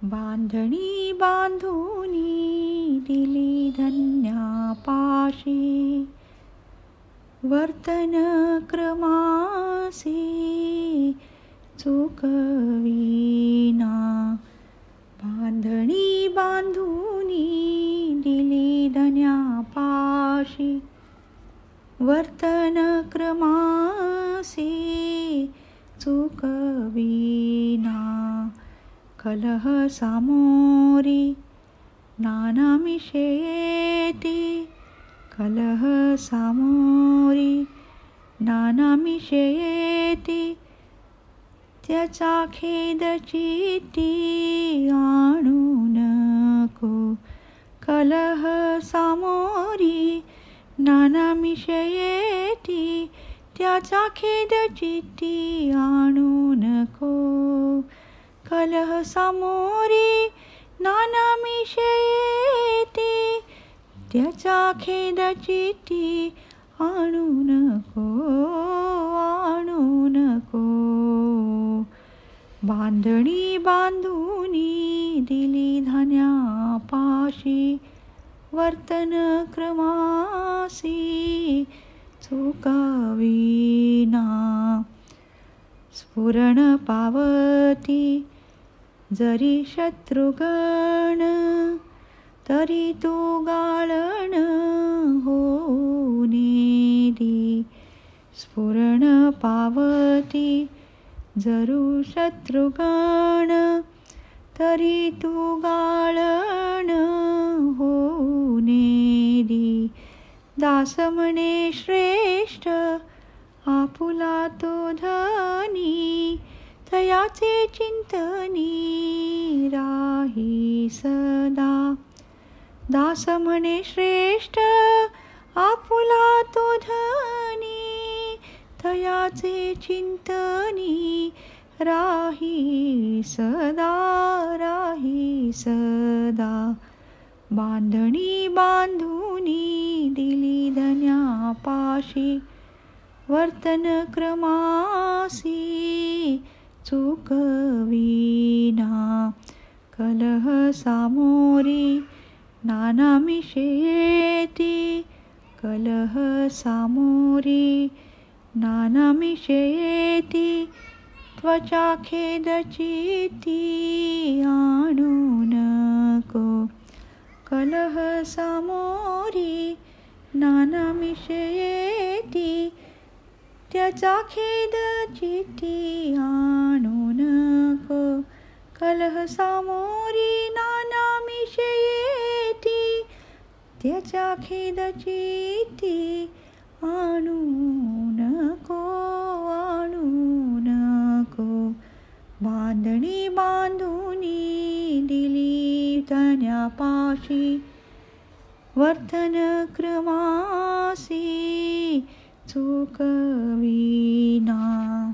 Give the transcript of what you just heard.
बांधणी बांधूनी दिली धन्यापाशी, वर्तन क्रमासी चुकविना. बांधणी बांधूनी दिली धन्यापाशी, वर्तन क्रमासी चुकविना. कलह सामोरी नानामिषयेती, कलह सामोरी नानामिषयेती. त्याचा खेद चित्ती आणू नको. कलह सामोरी नानामिषयेती, त्याचा खेद चित्ती आणू नको. कलह सामोरी नानामिषयेती, त्याचा खेद चित्ती आणू नको, आणू नको. बांधणी बांधूनी दिली धन्यापाशी, वर्तन क्रमासी चुकविना. स्फुरण पावती जरी शत्रुगण, तरी तू गाळण होऊने दी. स्फुरण पावती जरू शत्रुगण, तरी तू गाळण होऊने दी. दास म्हणे श्रेष्ठ आपुला तो धनी, तयाचे चिंतनी राही सदा. दास म्हणे श्रेष्ठ आपुला तो धनी, तयाचे चिंतनी राही सदा, राही सदा. बांधणी बांधूनी दिली धन्यापाशी, वर्तन क्रमासी चुकविना. कलह सामोरी नानामिषयेती, कलह सामोरी नानामिषयेती. त्वचा खेद चित्ती आणू नको. कलह सामोरी नानामिषयेती, त्याचा खेद चित्ती आणू नको. कलह सामोरी नानामिषयेती, त्याचा खेद चित्ती आणू नको, आणू नको. बांधणी बांधूनी दिली धन्यापाशी, वर्तन क्रमासी चुकविना.